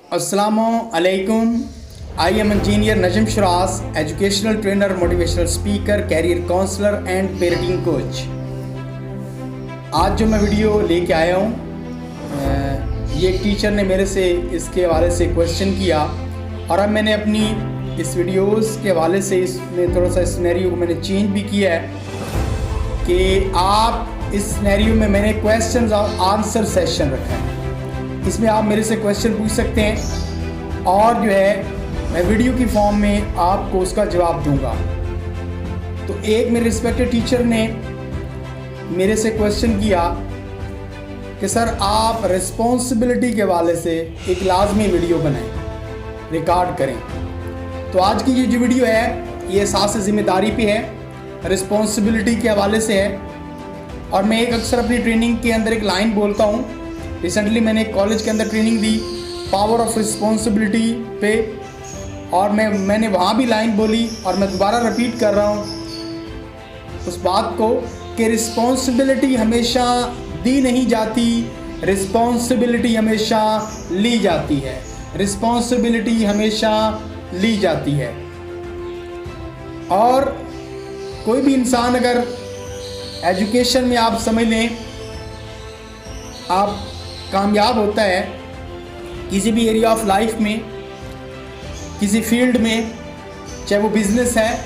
Assalamualaikum. I am engineer Najim Shiraz, educational trainer, motivational speaker, career counselor and parenting coach. आज जो मैं video लेके आया हूँ ये टीचर ने मेरे से इसके हवाले से क्वेश्चन किया और अब मैंने अपनी इस वीडियोस के हवाले से इसमें थोड़ा सा सिनेरियो को मैंने चेंज भी किया है कि आप इस सिनेरियो में मैंने क्वेश्चन और आंसर सेशन रखा है। इसमें आप मेरे से क्वेश्चन पूछ सकते हैं और जो है मैं वीडियो की फॉर्म में आपको उसका जवाब दूंगा। तो एक मेरे रिस्पेक्टेड टीचर ने मेरे से क्वेश्चन किया कि सर आप रिस्पॉन्सिबिलिटी के हवाले से एक लाजमी वीडियो बनाएं, रिकॉर्ड करें। तो आज की ये जो वीडियो है ये एहसास ज़िम्मेदारी पे है, रिस्पॉन्सिबिलिटी के हवाले से है। और मैं एक अक्सर अपनी ट्रेनिंग के अंदर एक लाइन बोलता हूँ। रिसेंटली मैंने एक कॉलेज के अंदर training the power of responsibility पे और मैंने वहाँ भी लाइन बोली और मैं दोबारा रिपीट कर रहा हूँ उस बात को कि रिस्पॉन्सिबिलिटी हमेशा दी नहीं जाती, रिस्पॉन्सिबिलिटी हमेशा ली जाती है, रिस्पॉन्सिबिलिटी हमेशा ली जाती है। और कोई भी इंसान अगर एजुकेशन में आप समझ लें आप कामयाब होता है किसी भी एरिया ऑफ लाइफ में, किसी फील्ड में, चाहे वो बिज़नेस है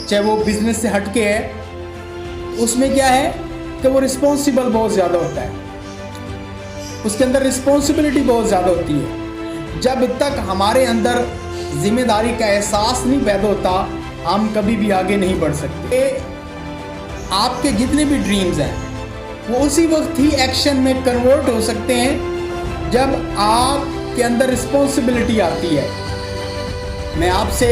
चाहे वो बिज़नेस से हटके है, उसमें क्या है कि वो रिस्पॉन्सिबल बहुत ज़्यादा होता है, उसके अंदर रिस्पॉन्सिबिलिटी बहुत ज़्यादा होती है। जब तक हमारे अंदर जिम्मेदारी का एहसास नहीं पैदा होता हम कभी भी आगे नहीं बढ़ सकते। आपके जितने भी ड्रीम्स हैं वो उसी वक्त ही एक्शन में कन्वर्ट हो सकते हैं जब आपके अंदर रिस्पॉन्सिबिलिटी आती है। मैं आपसे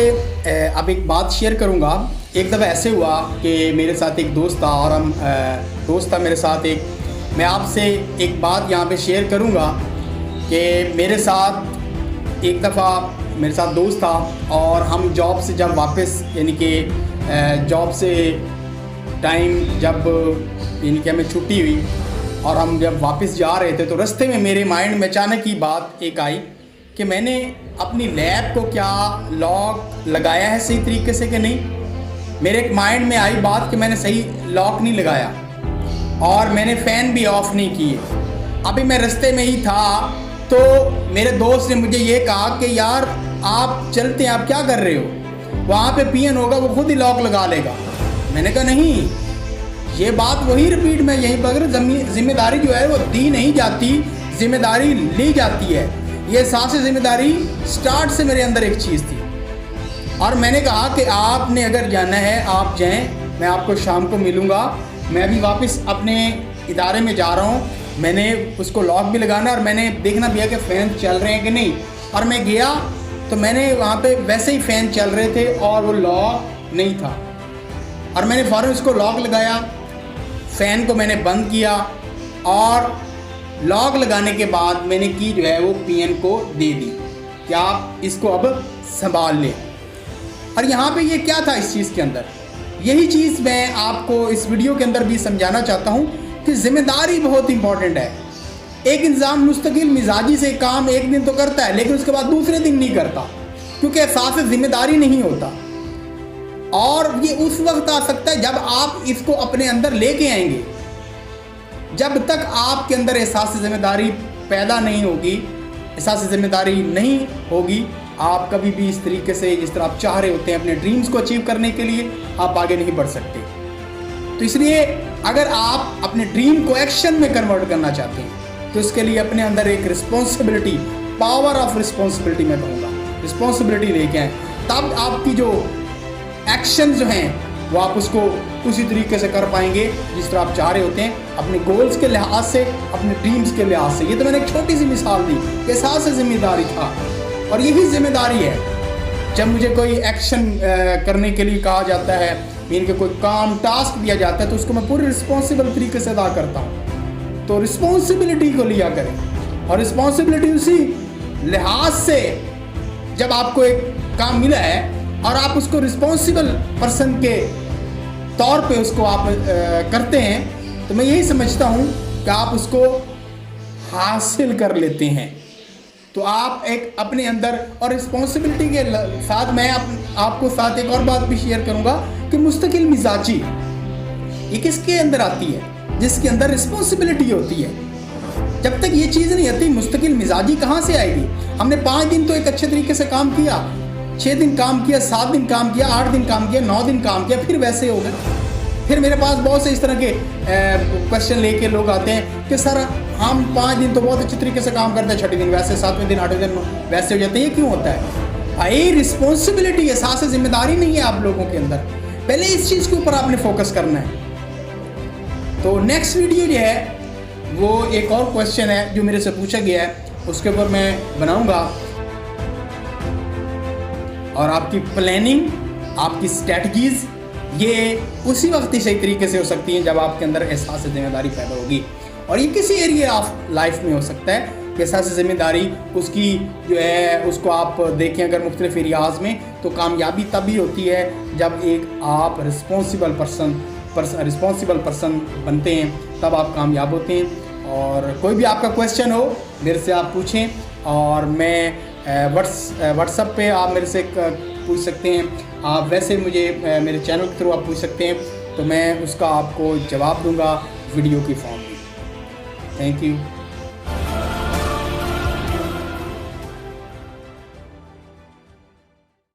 अब एक बात शेयर करूंगा। एक दफ़ा ऐसे हुआ कि मेरे साथ एक दोस्त था और दोस्त था मेरे साथ मैं आपसे एक बात यहाँ पे शेयर करूंगा कि मेरे साथ एक दफ़ा मेरे साथ दोस्त था और हम जॉब से जब वापस यानी कि जॉब से टाइम जब यानी कि हमें छुट्टी हुई और हम जब वापस जा रहे थे तो रास्ते में मेरे माइंड में अचानक की बात एक आई कि मैंने अपनी लैब को क्या लॉक लगाया है सही तरीके से कि नहीं। मेरे एक माइंड में आई बात कि मैंने सही लॉक नहीं लगाया और मैंने फ़ैन भी ऑफ़ नहीं किए। अभी मैं रास्ते में ही था तो मेरे दोस्त ने मुझे ये कहा कि यार आप चलते हैं, आप क्या कर रहे हो, वहाँ पे पीएन होगा वो खुद ही लॉक लगा लेगा। मैंने कहा नहीं, ये बात वही रिपीट मैं यहीं पर, जिम्मेदारी जो है वो दी नहीं जाती, जिम्मेदारी ली जाती है। ये एहसास जिम्मेदारी स्टार्ट से मेरे अंदर एक चीज़ थी और मैंने कहा कि आपने अगर जाना है आप जाएं, मैं आपको शाम को मिलूँगा। मैं अभी वापस अपने इदारे में जा रहा हूँ, मैंने उसको लॉक भी लगाना और मैंने देखना भी है कि फ़ैन चल रहे हैं कि नहीं। और मैं गया तो मैंने वहाँ पे वैसे ही फ़ैन चल रहे थे और वो लॉक नहीं था और मैंने फ़ौरन उसको लॉक लगाया, फ़ैन को मैंने बंद किया और लॉक लगाने के बाद मैंने की जो है वो पीएन को दे दी कि आप इसको अब संभाल लें। और यहाँ पे ये क्या था इस चीज़ के अंदर, यही चीज़ मैं आपको इस वीडियो के अंदर भी समझाना चाहता हूँ कि ज़िम्मेदारी बहुत इंपॉर्टेंट है। एक इंसान मुस्तकिल मिजाजी से काम एक दिन तो करता है लेकिन उसके बाद दूसरे दिन नहीं करता क्योंकि एहसास ज़िम्मेदारी नहीं होता। और ये उस वक्त आ सकता है जब आप इसको अपने अंदर लेके आएंगे। जब तक आपके अंदर एहसास ज़िम्मेदारी पैदा नहीं होगी, एहसास ज़िम्मेदारी नहीं होगी, आप कभी भी इस तरीके से जिस तरह आप चाह रहे होते हैं अपने ड्रीम्स को अचीव करने के लिए आप आगे नहीं बढ़ सकते। तो इसलिए अगर आप अपने ड्रीम को एक्शन में कन्वर्ट करना चाहते हैं तो इसके लिए अपने अंदर एक रिस्पॉन्सिबिलिटी, पावर ऑफ रिस्पॉन्सिबिलिटी मैं कहूँगा, रिस्पॉन्सिबिलिटी लेके आए, तब आपकी जो एक्शन जो हैं वो आप उसको उसी तरीके से कर पाएंगे जिस तरह आप चाह रहे होते हैं, अपने गोल्स के लिहाज से, अपने ड्रीम्स के लिहाज से। ये तो मैंने एक छोटी सी मिसाल दी, एहसास से जिम्मेदारी था और यही जिम्मेदारी है। जब मुझे कोई एक्शन करने के लिए कहा जाता है, मीन के कोई काम टास्क दिया जाता है तो उसको मैं पूरे रिस्पॉन्सिबल तरीके से अदा करता हूँ। तो रिस्पॉन्सिबिलिटी को लिया करें और रिस्पॉन्सिबिलिटी उसी लिहाज से जब आपको एक काम मिला है और आप उसको रिस्पॉन्सिबल पर्सन के तौर पे उसको आप करते हैं तो मैं यही समझता हूँ कि आप उसको हासिल कर लेते हैं। तो आप एक अपने अंदर और रिस्पॉन्सिबिलिटी के साथ मैं आपको साथ एक और बात भी शेयर करूंगा कि मुस्तकिल मिजाजी ये किसके अंदर आती है? जिसके अंदर रिस्पॉन्सिबिलिटी होती है। जब तक ये चीज़ नहीं आती, मुस्तकिल मिजाजी कहाँ से आएगी? हमने 5 दिन तो एक अच्छे तरीके से काम किया, 6 दिन काम किया, 7 दिन काम किया, 8 दिन काम किया, 9 दिन काम किया, फिर वैसे हो गए। फिर मेरे पास बहुत से इस तरह के क्वेश्चन लेके लोग आते हैं कि सर हम 5 दिन तो बहुत अच्छे तरीके से काम करते हैं, 6वें दिन वैसे, 7वें दिन 8वें दिन वैसे हो जाते हैं। ये क्यों होता है भाई? रिस्पॉन्सिबिलिटी, एहसास जिम्मेदारी नहीं है आप लोगों के अंदर। पहले इस चीज़ के ऊपर आपने फोकस करना है। तो नेक्स्ट वीडियो जो है वो एक और क्वेश्चन है जो मेरे से पूछा गया है, उसके ऊपर मैं बनाऊंगा। और आपकी प्लानिंग, आपकी स्ट्रैटेजीज ये उसी वक्त ही सही तरीके से हो सकती हैं जब आपके अंदर एहसास जिम्मेदारी पैदा होगी। और ये किसी एरिया ऑफ लाइफ में हो सकता है कि एहसास जिम्मेदारी उसकी जो है उसको आप देखें अगर मुख्तलिफ एरियाज़ में, तो कामयाबी तभी होती है जब एक आप रिस्पॉन्सिबल पर्सन बनते हैं, तब आप कामयाब होते हैं। और कोई भी आपका क्वेश्चन हो मेरे से आप पूछें, और मैं व्हाट्सएप पे आप मेरे से पूछ सकते हैं। आप वैसे मुझे मेरे चैनल के थ्रू आप पूछ सकते हैं, तो मैं उसका आपको जवाब दूंगा वीडियो की फॉर्म में। Thank you.